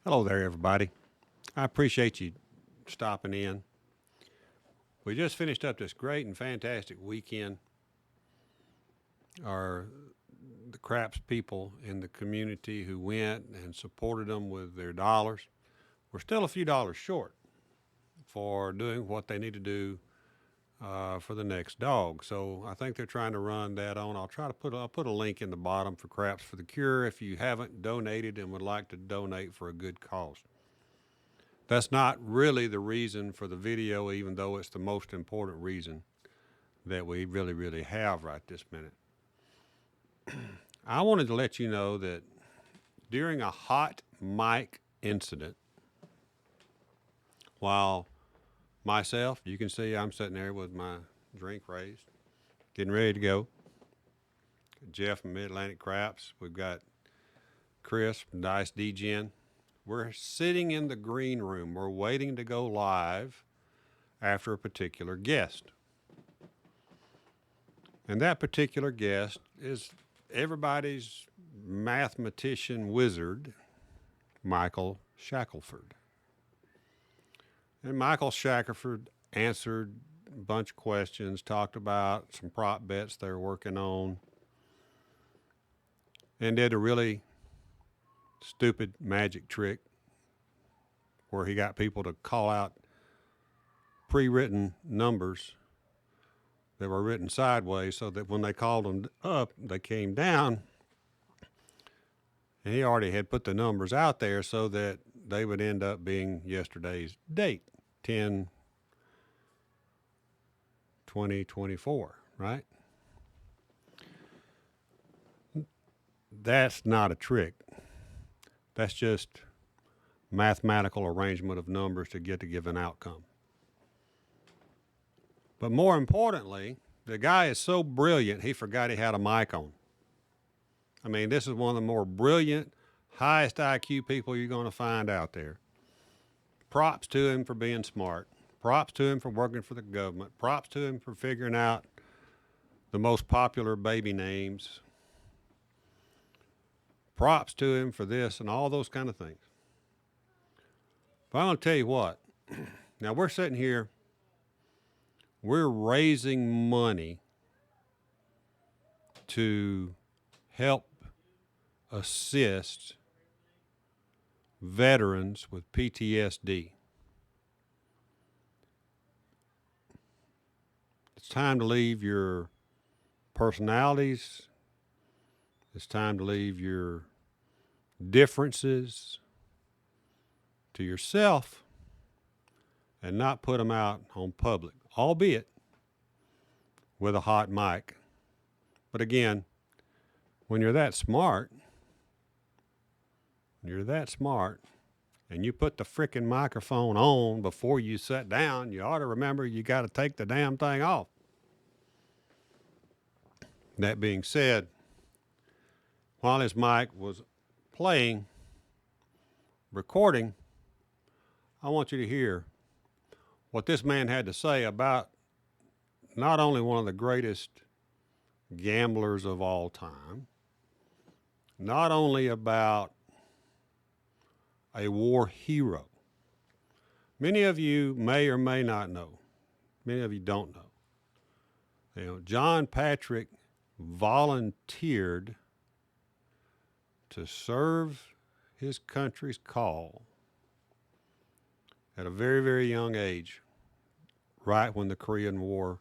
Hello there, everybody. I appreciate you stopping in. We just finished up this great and fantastic weekend. Our the craps people in the community who went and supported them with their dollars. We're still a few dollars short for doing what they need to do for the next dog. So I think they're trying to run that on. I'll put a link in the bottom for Craps for the Cure if you haven't donated and would like to donate for a good cause. That's not really the reason for the video, even though it's the most important reason that we really have right this minute. I wanted to let you know that during a hot mic incident, while myself, you can see I'm sitting there with my drink raised, getting ready to go. Jeff from Mid-Atlantic Craps. We've got Chris from Dice DGen. We're sitting in the green room. We're waiting to go live after a particular guest. And that particular guest is everybody's mathematician wizard, Michael Shackleford. And Michael Shackleford answered a bunch of questions, talked about some prop bets they were working on, and did a really stupid magic trick where he got people to call out pre-written numbers that were written sideways so that when they called them up, they came down. And he already had put the numbers out there so that they would end up being yesterday's date, 10/20/24, right? That's not a trick. That's just mathematical arrangement of numbers to get a given outcome. But more importantly, the guy is so brilliant, he forgot he had a mic on. I mean, this is one of the more brilliant, highest IQ people you're going to find out there. Props to him for being smart. Props to him for working for the government. Props to him for figuring out the most popular baby names. Props to him for this and all those kind of things. But I'm going to tell you what. Now, we're sitting here. We're raising money to help assist veterans with PTSD. It's time to leave your personalities. It's time to leave your differences to yourself and not put them out on public, albeit with a hot mic. But again, when you're that smart, and you put the frickin' microphone on before you sit down, you ought to remember you got to take the damn thing off. That being said, while his mic was playing, recording, I want you to hear what this man had to say about not only one of the greatest gamblers of all time, not only about a war hero. Many of you may or may not know. Many of you don't know. John Patrick volunteered to serve his country's call at a very young age, right when the Korean War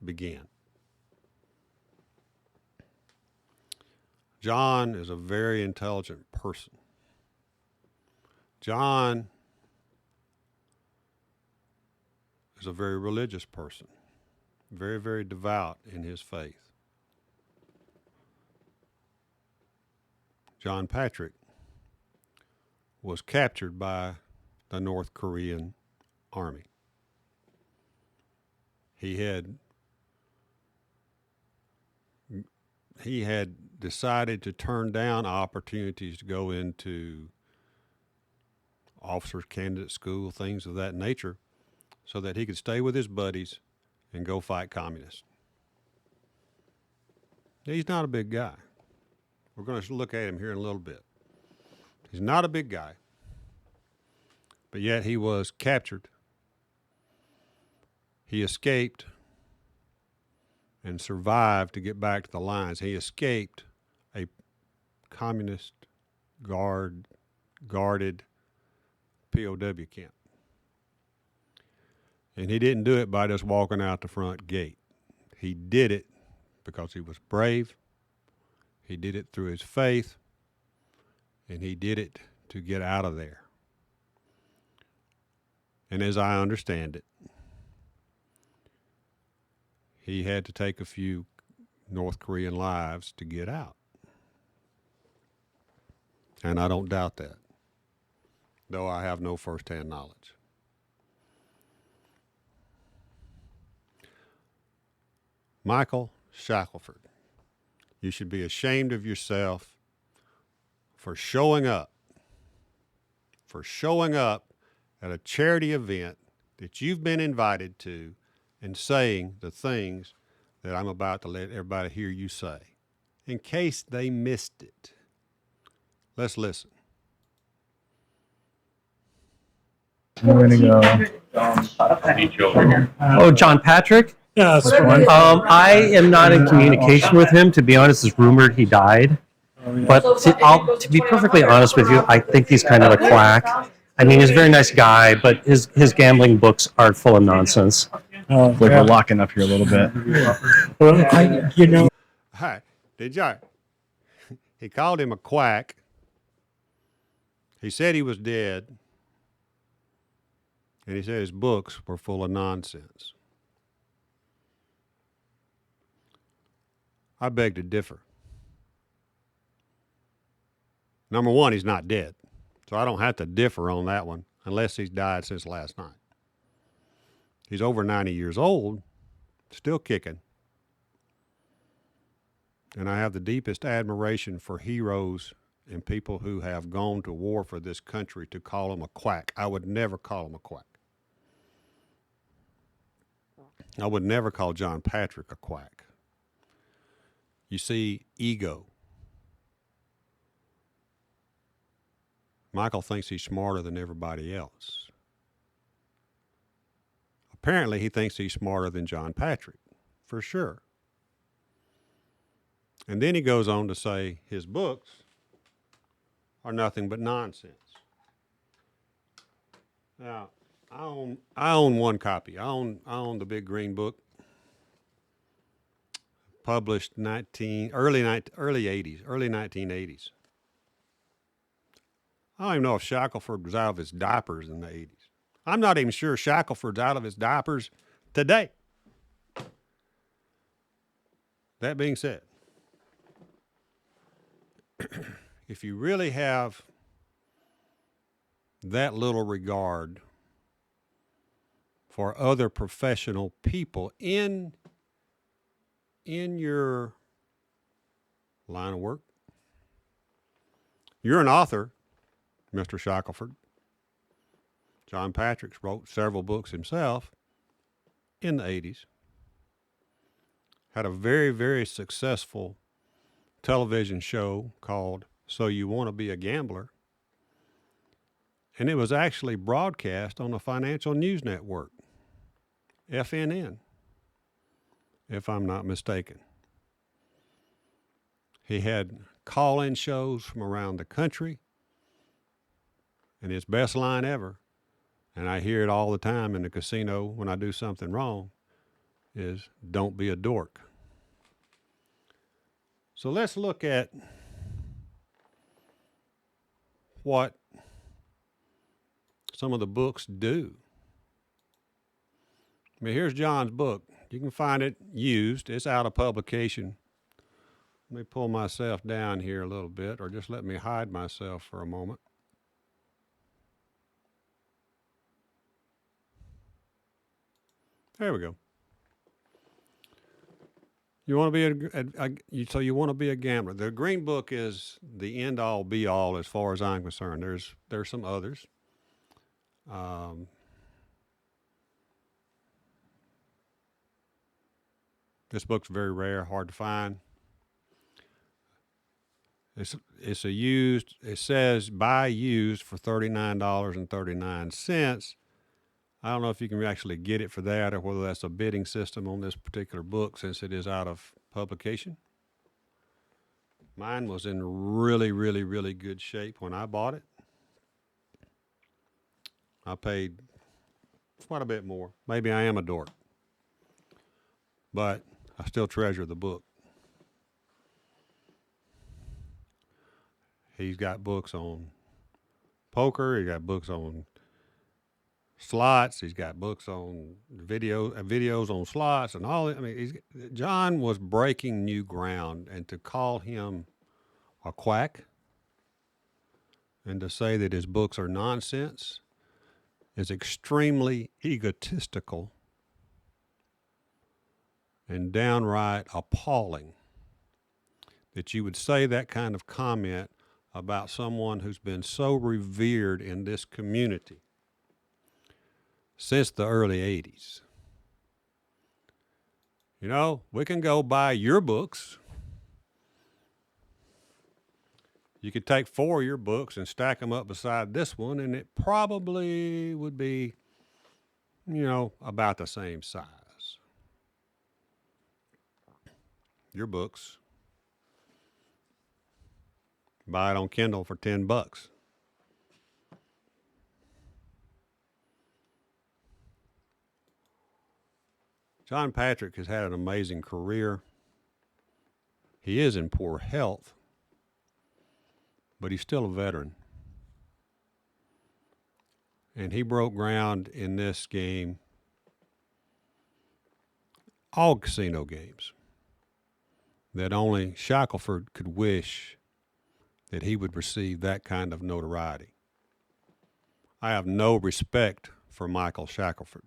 began. John is a very intelligent person. John is a very religious person, very devout in his faith. John Patrick was captured by the North Korean army. He had decided to turn down opportunities to go into officers candidate school, things of that nature, so that he could stay with his buddies and go fight communists. He's not a big guy. We're going to look at him here in a little bit. He's not a big guy. but yet he was captured. He escaped and survived to get back to the lines. He escaped a communist guarded POW camp. And he didn't do it by just walking out the front gate. He did it because he was brave. He did it through his faith. And he did it to get out of there. And as I understand it, he had to take a few North Korean lives to get out. And I don't doubt that, though I have no firsthand knowledge. Michael Shackleford, you should be ashamed of yourself for showing up at a charity event that you've been invited to and saying the things that I'm about to let everybody hear you say, in case they missed it. Let's listen. I'm going to go. Oh, John Patrick? Yeah, that's one. I am not in communication with him. To be honest, it's rumored he died. But to be perfectly honest with you, I think he's kind of a quack. I mean, he's a very nice guy, but his gambling books are full of nonsense. Like we're locking up here a little bit. Well, Hi, did you? He called him a quack. He said he was dead. And he said his books were full of nonsense. I beg to differ. Number one, he's not dead. So I don't have to differ on that one unless he's died since last night. He's over 90 years old, still kicking. And I have the deepest admiration for heroes and people who have gone to war for this country. To call him a quack, I would never call him a quack. I would never call John Patrick a quack. You see, ego. Michael thinks he's smarter than everybody else. Apparently, he thinks he's smarter than John Patrick, for sure. And then he goes on to say his books are nothing but nonsense. Now, I own one copy. I own the big green book, published early 1980s. I don't even know if Shackleford was out of his diapers in the 80s. I'm not even sure Shackleford's out of his diapers today. That being said, if you really have that little regard for other professional people in your line of work, you're an author, Mr. Shackleford. John Patrick wrote several books himself in the 80s. Had a very, very successful television show called So You Want to Be a Gambler. And it was actually broadcast on the Financial News Network, FNN, if I'm not mistaken. He had call-in shows from around the country. And his best line ever, and I hear it all the time in the casino when I do something wrong, is don't be a dork. So let's look at what some of the books do. I mean, here's John's book. You can find it used. It's out of publication. Let me pull myself down here a little bit, or just let me hide myself for a moment. There we go. You want to be so you want to be a gambler. The Green Book is the end all be all as far as I'm concerned. There's some others. This book's very rare, hard to find. It's a used. It says buy used for $39.39. I don't know if you can actually get it for that or whether that's a bidding system on this particular book since it is out of publication. Mine was in really, really, really good shape when I bought it. I paid quite a bit more. Maybe I am a dork, but I still treasure the book. He's got books on poker. He's got books on slots. He's got books on videos on slots and all. I mean, John was breaking new ground, and to call him a quack and to say that his books are nonsense is extremely egotistical and downright appalling. That you would say that kind of comment about someone who's been so revered in this community since the early 80s. You know, we can go buy your books. You could take 4 of your books and stack them up beside this one, and it probably would be, you know, about the same size. Your books. Buy it on Kindle for $10. John Patrick has had an amazing career. He is in poor health, but he's still a veteran. And he broke ground in this game, all casino games, that only Shackleford could wish that he would receive that kind of notoriety. I have no respect for Michael Shackleford.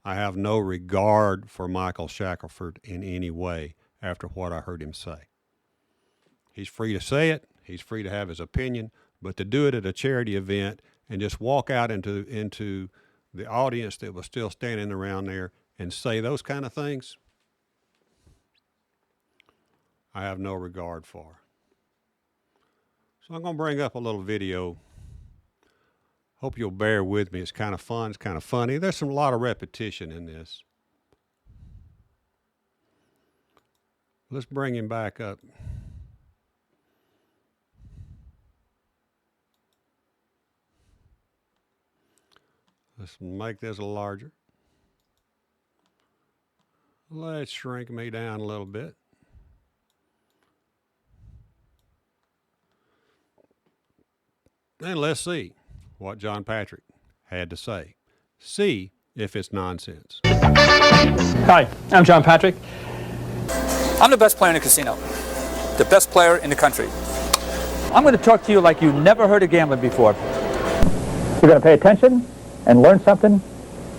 I have no regard for Michael Shackleford in any way after what I heard him say. He's free to say it. He's free to have his opinion, but to do it at a charity event and just walk out into the audience that was still standing around there and say those kind of things, I have no regard for. So I'm going to bring up a little video. Hope you'll bear with me. It's kind of fun. It's kind of funny. There's a lot of repetition in this. Let's bring him back up. Let's make this a little larger. Let's shrink me down a little bit. And let's see what John Patrick had to say. See if it's nonsense. Hi, I'm John Patrick. I'm the best player in the casino. The best player in the country. I'm going to talk to you like you never heard of gambling before. You're going to pay attention and learn something,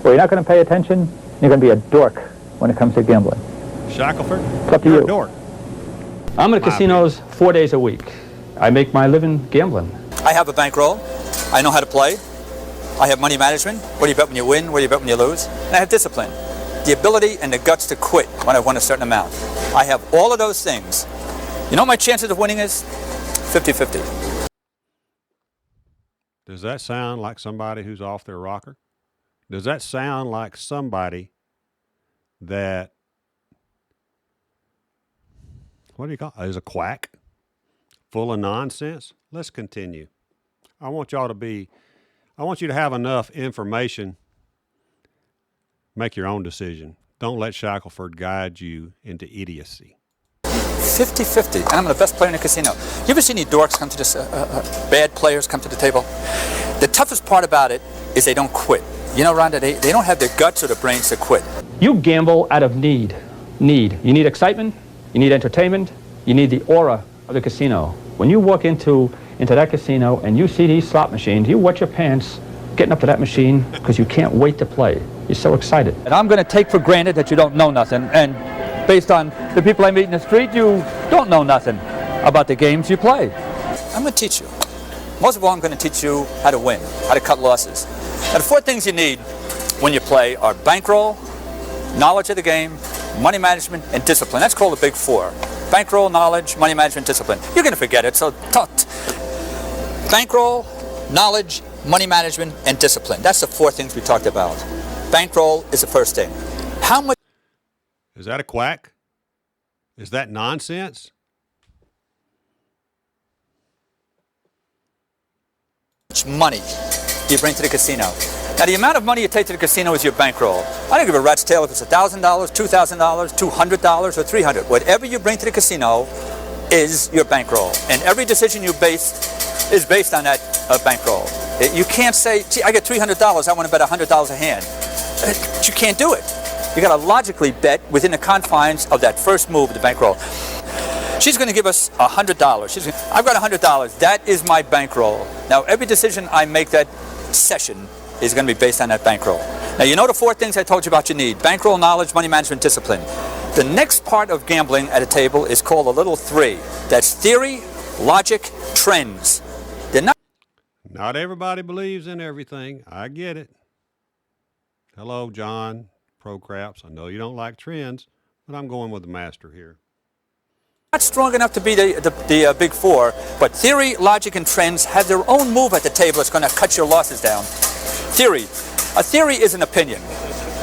or you're not going to pay attention, you're going to be a dork when it comes to gambling. Shackleford, It's up to you're you. a dork. I'm in casinos 4 days a week. I make my living gambling. I have a bankroll. I know how to play. I have money management. What do you bet when you win? What do you bet when you lose? And I have discipline. The ability and the guts to quit when I won a certain amount. I have all of those things. You know what my chances of winning is? 50-50. Does that sound like somebody who's off their rocker? Does that sound like somebody that, what do you call it, is a quack? Full of nonsense? Let's continue. I want you to have enough information, make your own decision. Don't let Shackleford guide you into idiocy. 50-50, and I'm the best player in the casino. You ever see any dorks come to this, bad players come to the table? The toughest part about it is they don't quit. You know, Rhonda, they don't have the guts or the brains to quit. You gamble out of need. You need excitement, you need entertainment, you need the aura of the casino. When you walk into that casino and you see these slot machines, you wet your pants getting up to that machine because you can't wait to play. You're so excited. And I'm going to take for granted that you don't know nothing, and based on the people I meet in the street, you don't know nothing about the games you play. I'm going to teach you. Most of all, I'm going to teach you how to win, how to cut losses. Now, the 4 things you need when you play are bankroll, knowledge of the game, money management, and discipline. That's called the big 4. Bankroll, knowledge, money management, discipline. You're going to forget it, so don't. Bankroll, knowledge, money management, and discipline. That's the 4 things we talked about. Bankroll is the first thing. How much Is that a quack? Is that nonsense? money do you bring to the casino? Now, the amount of money you take to the casino is your bankroll. I don't give a rat's tail if it's $1,000, $2,000, $200, or $300. Whatever you bring to the casino is your bankroll. And every decision you is based on that bankroll. You can't say, gee, I get $300, I want to bet $100 a hand. But you can't do it. You got to logically bet within the confines of that first move of the bankroll. She's going to give us $100. I've got $100. That is my bankroll. Now, every decision I make that session is going to be based on that bankroll. Now, you know the 4 things I told you about you need. Bankroll, knowledge, money management, discipline. The next part of gambling at a table is called a little 3. That's theory, logic, trends. They're Not everybody believes in everything. I get it. Hello, John, Pro Craps. I know you don't like trends, but I'm going with the master here. not strong enough to be the big 4, but theory, logic, and trends have their own move at the table that's going to cut your losses down. Theory. A theory is an opinion.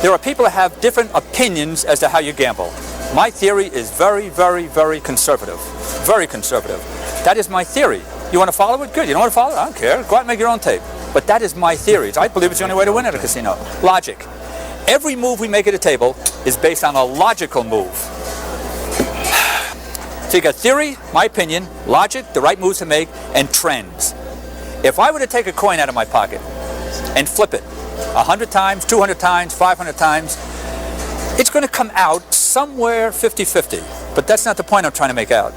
There are people that have different opinions as to how you gamble. My theory is very, very, very conservative. Very conservative. That is my theory. You want to follow it? Good. You don't want to follow it? I don't care. Go out and make your own tape. But that is my theory. I believe it's the only way to win at a casino. Logic. Every move we make at a table is based on a logical move. So you got theory, my opinion, logic, the right moves to make, and trends. If I were to take a coin out of my pocket and flip it 100 times, 200 times, 500 times, it's going to come out somewhere 50-50. But that's not the point I'm trying to make. There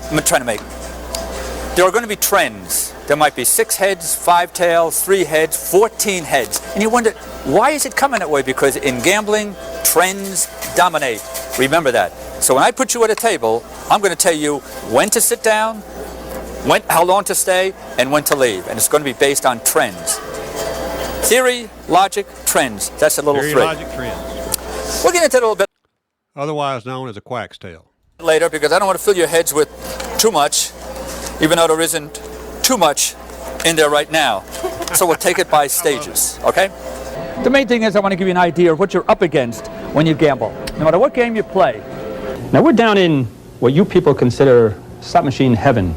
are going to be trends. There might be 6 heads, 5 tails, 3 heads, 14 heads. And you wonder, why is it coming that way? Because in gambling, trends dominate. Remember that. So when I put you at a table, I'm going to tell you when to sit down, how long to stay, and when to leave. And it's going to be based on trends. Theory, logic, trends. That's a little Theory, 3. logic, trends. We'll get into it a little bit Otherwise known as a quack's tail. later because I don't want to fill your heads with too much, even though there isn't too much in there right now. So we'll take it by stages, okay? The main thing is I want to give you an idea of what you're up against when you gamble, no matter what game you play. Now we're down in what you people consider slot machine heaven.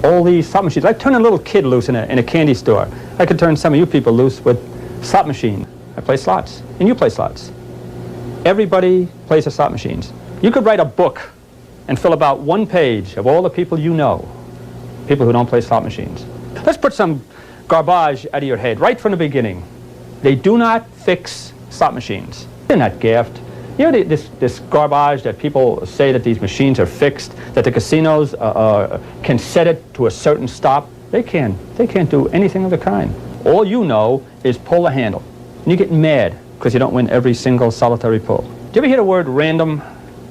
All these slot machines. I turn a little kid loose in a candy store. I could turn some of you people loose with slot machine. I play slots, and you play slots. Everybody plays the slot machines. You could write a book and fill about 1 page of all the people you know, people who don't play slot machines. Let's put some garbage out of your head right from the beginning. They do not fix slot machines. They're not gaffed. You know this garbage that people say that these machines are fixed, that the casinos can set it to a certain stop. They can't do anything of the kind. All you know is pull the handle. And you get mad because you don't win every single solitary pull. Do you ever hear the word random?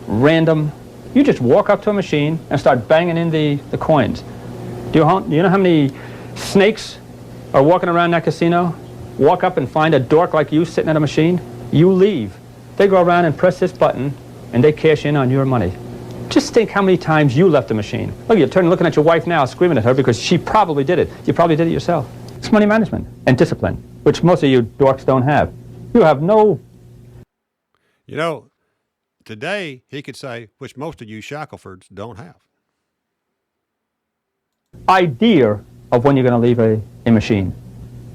Random? You just walk up to a machine and start banging in the coins. Do you know how many snakes are walking around that casino? Walk up and find a dork like you sitting at a machine? You leave. They go around and press this button, and they cash in on your money. Just think how many times you left the machine. Look, you're turning, looking at your wife now, screaming at her because she probably did it. You probably did it yourself. It's money management and discipline, which most of you dorks don't have. You have no... You know, today he could say, which most of you Shacklefords don't have. idea of when you're going to leave a machine.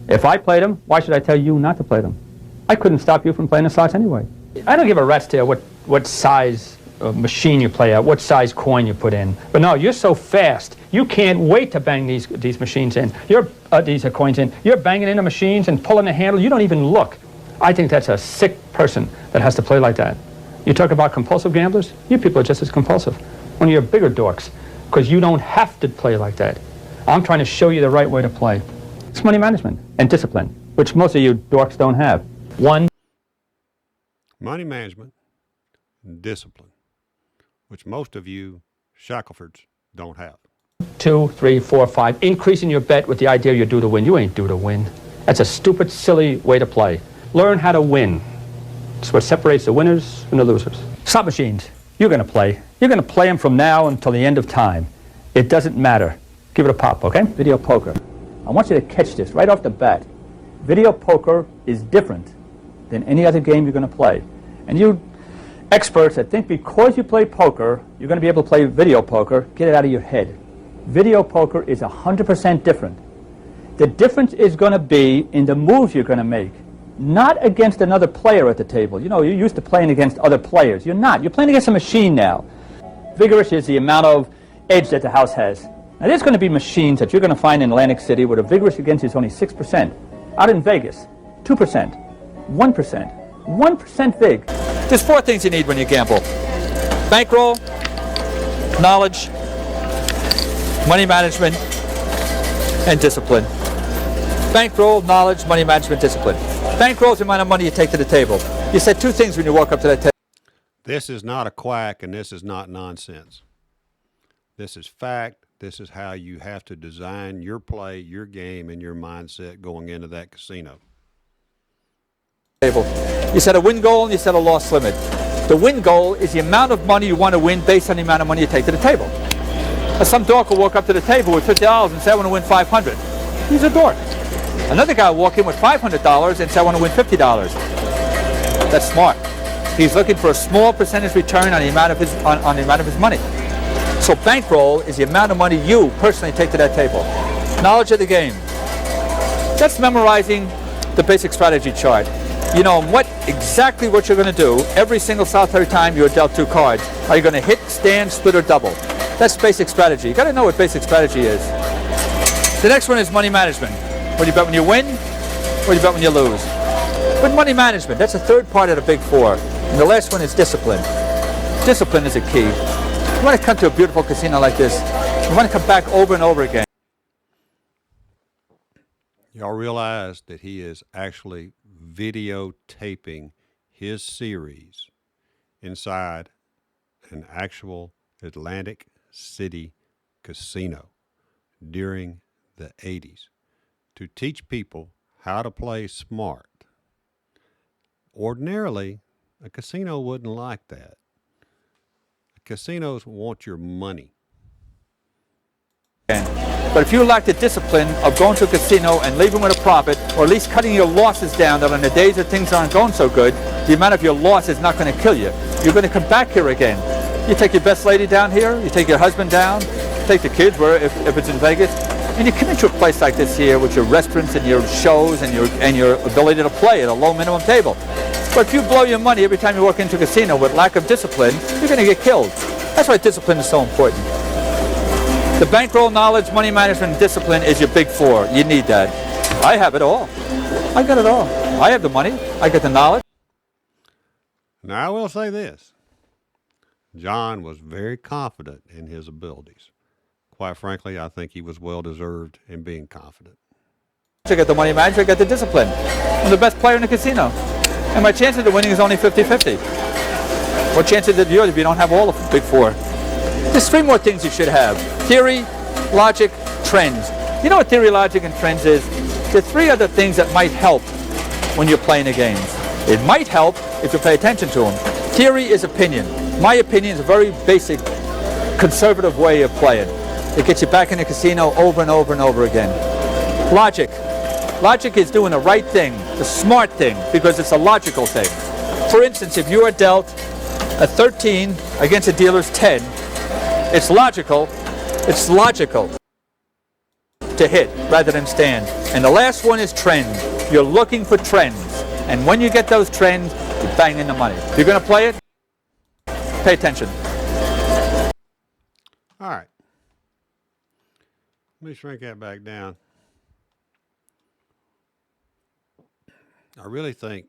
If I played them, why should I tell you not to play them? I couldn't stop you from playing the slots anyway. I don't give a rat's tail what size machine you play at, what size coin you put in. But no, you're so fast, you can't wait to bang these machines in. These coins in. You're banging into machines and pulling the handle. You don't even look. I think that's a sick person that has to play like that. You talk about compulsive gamblers? You people are just as compulsive. One of your bigger dorks, because you don't have to play like that. I'm trying to show you the right way to play. It's money management and discipline, which most of you dorks don't have. Money management and discipline, which most of you Shacklefords don't have. 2, 3, 4, 5. Increasing your bet with the idea you're due to win. You ain't due to win. That's a stupid, silly way to play. Learn how to win. It's what separates the winners from the losers. Slot machines. You're going to play. You're going to play them from now until the end of time. It doesn't matter. Give it a pop, okay? Video poker. I want you to catch this right off the bat. Video poker is different than any other game you're going to play. And you experts that think because you play poker, you're going to be able to play video poker, get it out of your head. Video poker is 100% different. The difference is going to be in the moves you're going to make, not against another player at the table. You know, you're used to playing against other players. You're not. You're playing against a machine now. Vigorous is the amount of edge that the house has. Now, there's going to be machines that you're going to find in Atlantic City where the vigorous against is only 6%. Out in Vegas, 2%, 1%, 1% vig. There's 4 things you need when you gamble. Bankroll, knowledge, money management, and discipline. Bankroll, knowledge, money management, discipline. Bankroll is the amount of money you take to the table. You said 2 things when you walk up to that table. This is not a quack, and this is not nonsense. This is fact. This is how you have to design your play, your game, and your mindset going into that casino. You set a win goal and you set a loss limit. The win goal is the amount of money you want to win based on the amount of money you take to the table. Now, some dork will walk up to the table with $50 and say, I want to win $500. He's a dork. Another guy will walk in with $500 and say, I want to win $50. That's smart. He's looking for a small percentage return on the amount of his money. So bankroll is the amount of money you personally take to that table. Knowledge of the game. That's memorizing the basic strategy chart. You know exactly what you're going to do every single solitary time you're dealt 2 cards. Are you going to hit, stand, split, or double? That's basic strategy. You got to know what basic strategy is. The next one is money management. What do you bet when you win? What do you bet when you lose? But money management, that's the 3rd part of the big 4. And the last one is discipline. Discipline is a key. You want to come to a beautiful casino like this, you want to come back over and over again. Y'all realize that he is actually videotaping his series inside an actual Atlantic City casino during the 80s to teach people how to play smart. Ordinarily, a casino wouldn't like that. Casinos want your money. But if you lack the discipline of going to a casino and leaving with a profit, or at least cutting your losses down, that on the days that things aren't going so good, the amount of your loss is not going to kill you. You're going to come back here again. You take your best lady down here, you take your husband down, take the kids, where if it's in Vegas, and you come into a place like this here with your restaurants and your shows and your ability to play at a low minimum table. But if you blow your money every time you walk into a casino with lack of discipline, you're going to get killed. That's why discipline is so important. The bankroll, knowledge, money management, and discipline is your big 4. You need that. I have it all. I got it all. I have the money. I get the knowledge. Now, I will say this. John was very confident in his abilities. Quite frankly, I think he was well-deserved in being confident. I get the money management, I get the discipline. I'm the best player in the casino. And my chances of winning is only 50-50. What chances of yours if you don't have all the big 4? There's 3 more things you should have. Theory, logic, trends. You know what theory, logic, and trends is? There are 3 other things that might help when you're playing the games. It might help if you pay attention to them. Theory is opinion. My opinion is a very basic, conservative way of playing. It gets you back in the casino over and over and over again. Logic. Logic is doing the right thing, the smart thing, because it's a logical thing. For instance, if you are dealt a 13 against a dealer's 10, it's logical to hit rather than stand. And the last one is trend. You're looking for trends. And when you get those trends, you bang in the money. If you're going to play it, pay attention. All right. Let me shrink that back down. I really think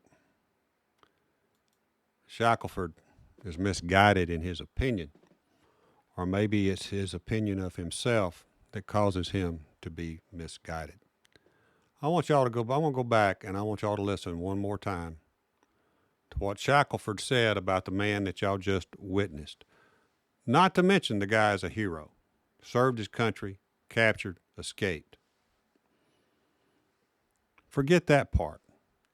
Shackleford is misguided in his opinion, or maybe it's his opinion of himself that causes him to be misguided. I want y'all to go back and I want y'all to listen one more time to what Shackleford said about the man that y'all just witnessed. Not to mention the guy is a hero, served his country, captured, escaped. Forget that part.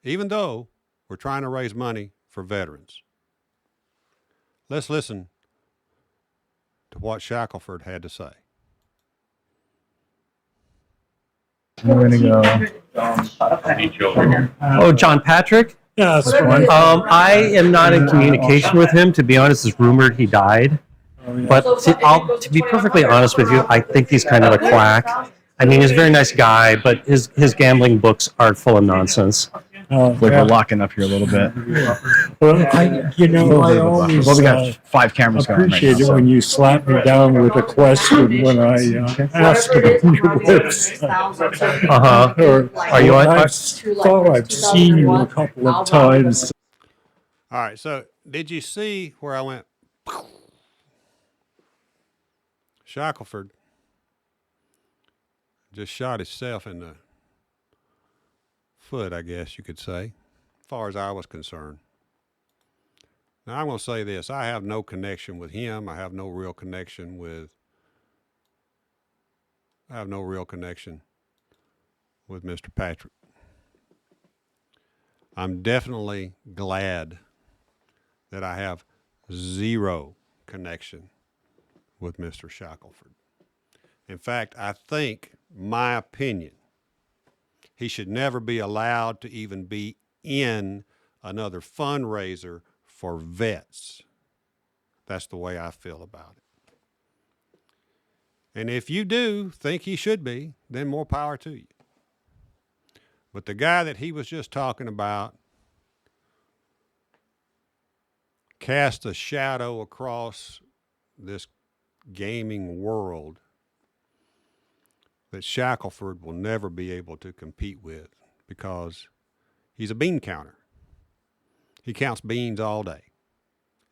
Even though we're trying to raise money for veterans. Let's listen to what Shackleford had to say. We're gonna go. Oh, John Patrick? Yeah, that's one. I am not in communication with him. To be honest, it's rumored he died. But to be perfectly honest with you, I think he's kind of a quack. I mean, he's a very nice guy, but his gambling books are full of nonsense. Like we're locking up here a little bit. Well, I always Well, we got 5 cameras going right appreciate now. it when you slap me down with a question when I ask about your website. Are you on? I thought I've seen you a couple of times. All right, so did you see where I went? Shackleford just shot himself in the foot, I guess you could say, as far as I was concerned. Now, I'm going to say this. I have no connection with him. I have no real connection with Mr. Patrick. I'm definitely glad that I have zero connection with Mr. Shackleford. In fact, I think, my opinion, he should never be allowed to even be in another fundraiser for vets. That's the way I feel about it. And if you do think he should be, then more power to you. But the guy that he was just talking about cast a shadow across this gaming world that Shackleford will never be able to compete with because he's a bean counter. He counts beans all day.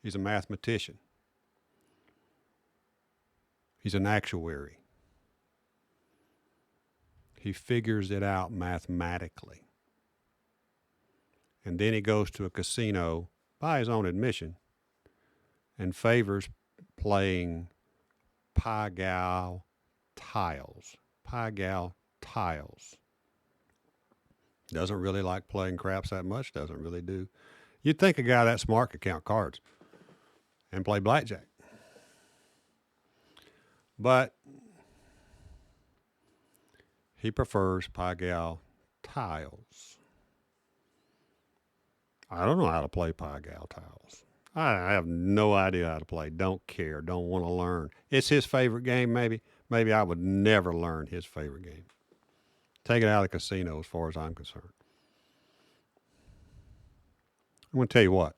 He's a mathematician. He's an actuary. He figures it out mathematically. And then he goes to a casino by his own admission and favors playing Pai-Gow tiles. Pai-Gow tiles. Doesn't really like playing craps that much. Doesn't really do. You'd think a guy that smart could count cards and play blackjack. But he prefers Pai-Gow tiles. I don't know how to play Pai-Gow tiles. I have no idea how to play. Don't care. Don't want to learn. It's his favorite game, maybe. Maybe I would never learn his favorite game. Take it out of the casino as far as I'm concerned. I'm going to tell you what.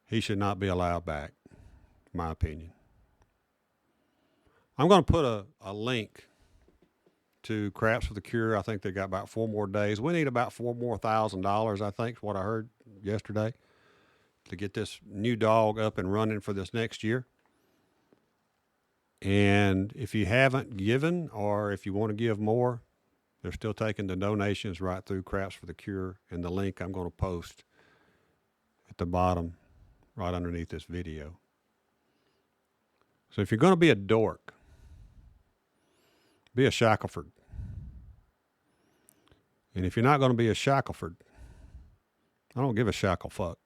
He should not be allowed back, in my opinion. I'm going to put a link to Craps for the Cure. I think they got about 4 more days. We need about $4 more thousand, I think, is what I heard yesterday, to get this new dog up and running for this next year. And if you haven't given, or if you want to give more, they're still taking the donations right through Craps for the Cure, and the link I'm going to post at the bottom right underneath this video. So if you're going to be a dork, be a Shackleford. And if you're not going to be a Shackleford, I don't give a shackle fuck.